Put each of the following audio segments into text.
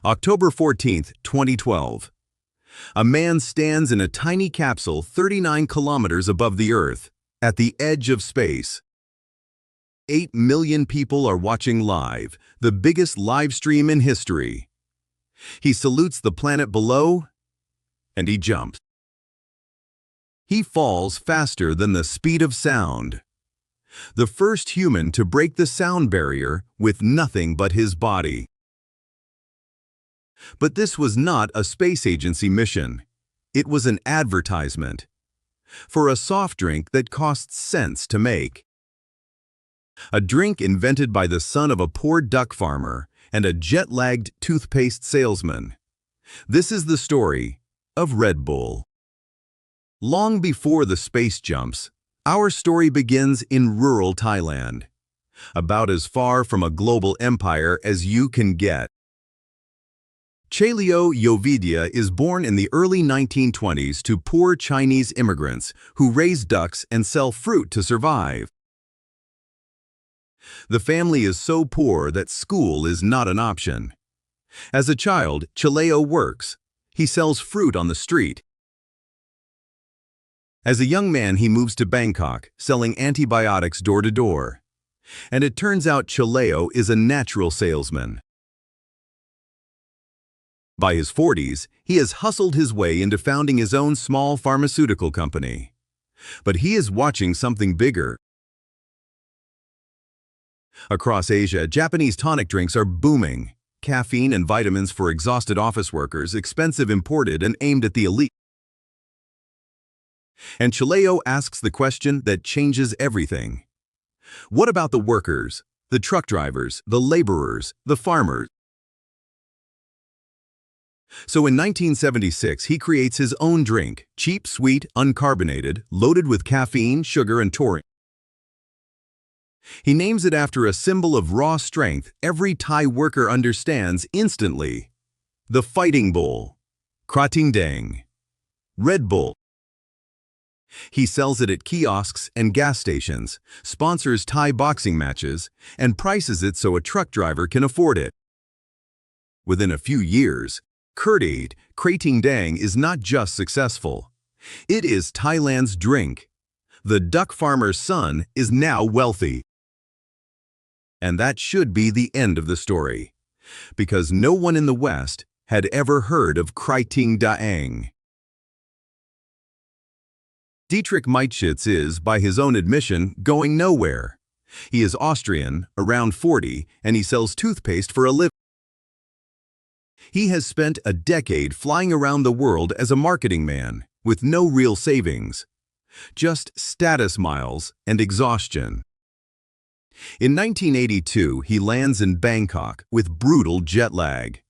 October 14, 2012. A man stands in a tiny capsule 39 kilometers above the Earth, at the edge of space. 8 million people are watching live, the biggest live stream in history. He salutes the planet below, and he jumps. He falls faster than the speed of sound. The first human to break the sound barrier with nothing but his body. But this was not a space agency mission. It was an advertisement for a soft drink that costs cents to make. A drink invented by the son of a poor duck farmer and a jet-lagged toothpaste salesman. This is the story of Red Bull. Long before the space jumps, our story begins in rural Thailand, about as far from a global empire as you can get. Chaleo Yoovidhya is born in the early 1920s to poor Chinese immigrants who raise ducks and sell fruit to survive. The family is so poor that school is not an option. As a child, Chaleo works. He sells fruit on the street. As a young man, he moves to Bangkok, selling antibiotics door to door. And it turns out Chaleo is a natural salesman. By his 40s, he has hustled his way into founding his own small pharmaceutical company. But he is watching something bigger. Across Asia, Japanese tonic drinks are booming. Caffeine and vitamins for exhausted office workers, expensive, imported, and aimed at the elite. And Chaleo asks the question that changes everything. What about the workers, the truck drivers, the laborers, the farmers? So in 1976, he creates his own drink, cheap, sweet, uncarbonated, loaded with caffeine, sugar, and taurine. He names it after a symbol of raw strength every Thai worker understands instantly. The Fighting Bull, Krating Daeng, Red Bull. He sells it at kiosks and gas stations, sponsors Thai boxing matches, and prices it so a truck driver can afford it. Within a few years, Krating Daeng is not just successful. It is Thailand's drink. The duck farmer's son is now wealthy. And that should be the end of the story, because no one in the West had ever heard of Krating Daeng. Dietrich Mateschitz is, by his own admission, going nowhere. He is Austrian, around 40, and he sells toothpaste for a living. He has spent a decade flying around the world as a marketing man, with no real savings. Just status miles and exhaustion. In 1982, he lands in Bangkok with brutal jet lag.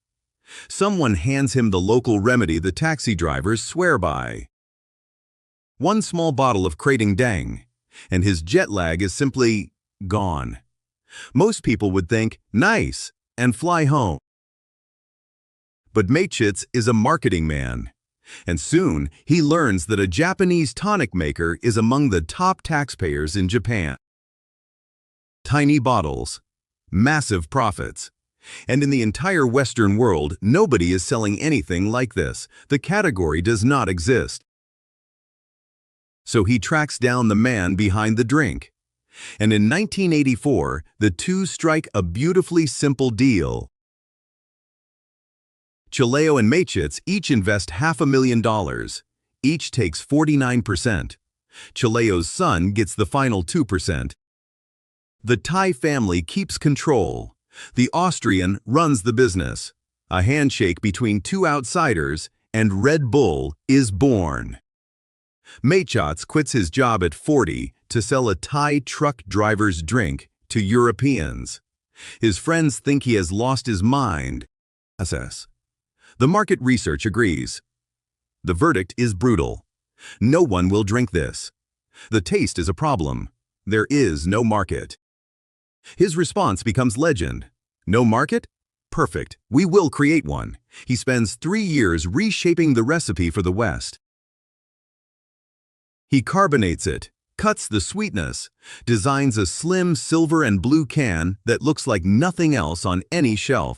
Someone hands him the local remedy the taxi drivers swear by. One small bottle of Krating Daeng, and his jet lag is simply gone. Most people would think, nice, and fly home. But Mateschitz is a marketing man, and soon he learns that a Japanese tonic maker is among the top taxpayers in Japan. Tiny bottles, massive profits, and in the entire Western world, nobody is selling anything like this. The category does not exist. So he tracks down the man behind the drink, and in 1984, the two strike a beautifully simple deal. Chaleo and Mateschitz each invest $500,000. Each takes 49%. Chaleo's son gets the final 2%. The Thai family keeps control. The Austrian runs the business. A handshake between two outsiders, and Red Bull is born. Mateschitz quits his job at 40 to sell a Thai truck driver's drink to Europeans. His friends think he has lost his mind. The market research agrees. The verdict is brutal. No one will drink this. The taste is a problem. There is no market. His response becomes legend. No market? Perfect. We will create one. He spends 3 years reshaping the recipe for the West. He carbonates it, cuts the sweetness, designs a slim silver and blue can that looks like nothing else on any shelf.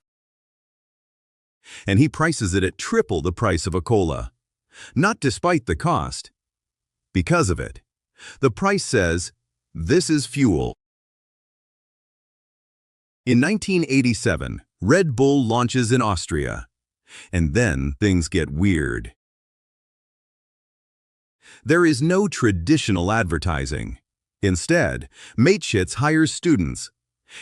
and he prices it at triple the price of a cola. Not despite the cost, because of it. The price says, "This is fuel." In 1987, Red Bull launches in Austria. And then things get weird. There is no traditional advertising. Instead, Mateschitz hires students,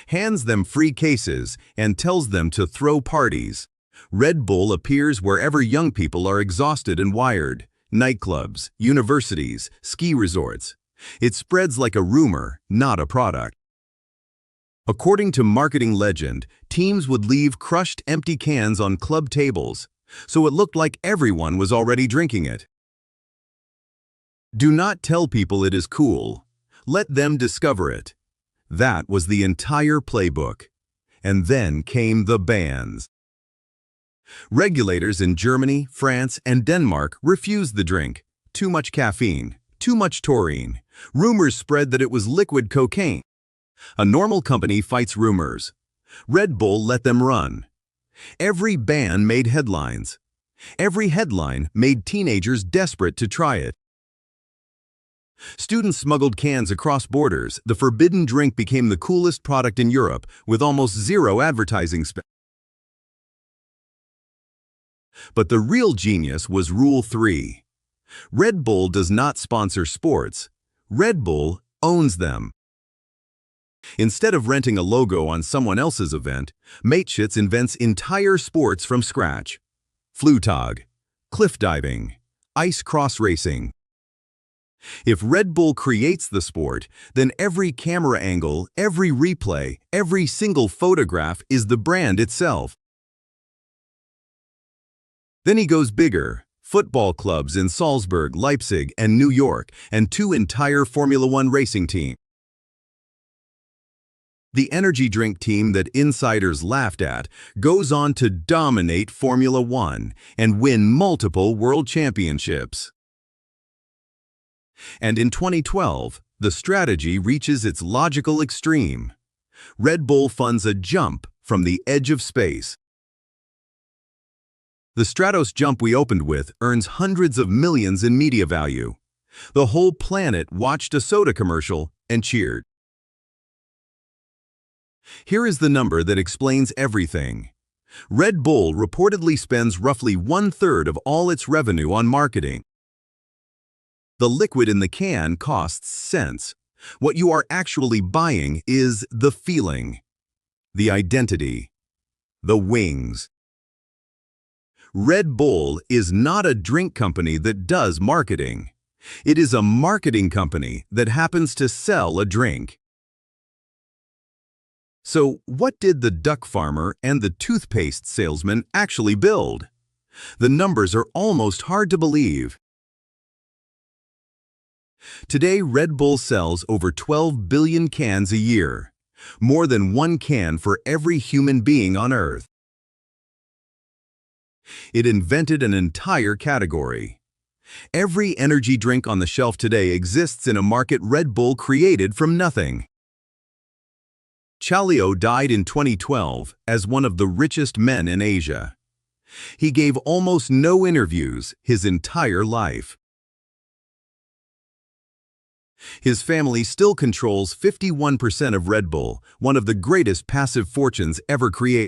hands them free cases, and tells them to throw parties. Red Bull appears wherever young people are exhausted and wired: nightclubs, universities, ski resorts. It spreads like a rumor, not a product. According to marketing legend, teams would leave crushed empty cans on club tables, so it looked like everyone was already drinking it. Do not tell people it is cool. Let them discover it. That was the entire playbook. And then came the bans. Regulators in Germany, France, and Denmark refused the drink. Too much caffeine, too much taurine. Rumors spread that it was liquid cocaine. A normal company fights rumors. Red Bull let them run. Every ban made headlines. Every headline made teenagers desperate to try it. Students smuggled cans across borders. The forbidden drink became the coolest product in Europe, with almost zero advertising spend. But the real genius was Rule 3. Red Bull does not sponsor sports. Red Bull owns them. Instead of renting a logo on someone else's event, Mateschitz invents entire sports from scratch. Flugtag, cliff diving, ice cross racing. If Red Bull creates the sport, then every camera angle, every replay, every single photograph is the brand itself. Then he goes bigger. Football clubs in Salzburg, Leipzig, and New York, and 2 entire Formula One racing teams. The energy drink team that insiders laughed at goes on to dominate Formula One and win multiple world championships. And in 2012, the strategy reaches its logical extreme. Red Bull funds a jump from the edge of space. The Stratos jump we opened with earns hundreds of millions in media value. The whole planet watched a soda commercial and cheered. Here is the number that explains everything. Red Bull reportedly spends roughly 1/3 of all its revenue on marketing. The liquid in the can costs cents. What you are actually buying is the feeling, the identity, the wings. Red Bull is not a drink company that does marketing. It is a marketing company that happens to sell a drink. So, what did the duck farmer and the toothpaste salesman actually build? The numbers are almost hard to believe. Today, Red Bull sells over 12 billion cans a year, more than 1 can for every human being on Earth. It invented an entire category. Every energy drink on the shelf today exists in a market Red Bull created from nothing. Chaleo died in 2012 as one of the richest men in Asia. He gave almost no interviews his entire life. His family still controls 51% of Red Bull, one of the greatest passive fortunes ever created.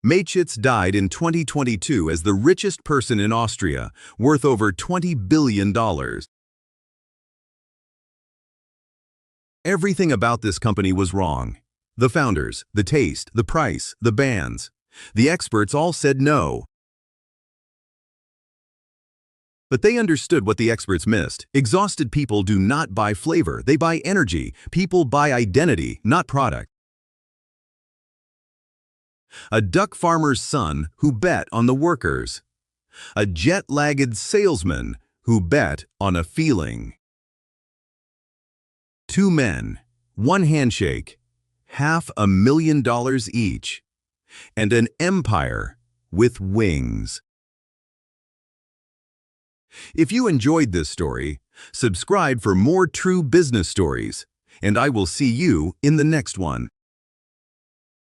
Mateschitz died in 2022 as the richest person in Austria, worth over $20 billion. Everything about this company was wrong. The founders, the taste, the price, the bans. The experts all said no. But they understood what the experts missed. Exhausted people do not buy flavor, they buy energy. People buy identity, not product. A duck farmer's son who bet on the workers. A jet-lagged salesman who bet on a feeling. 2 men, 1 handshake, $500,000 each, and an empire with wings. If you enjoyed this story, subscribe for more true business stories, and I will see you in the next one.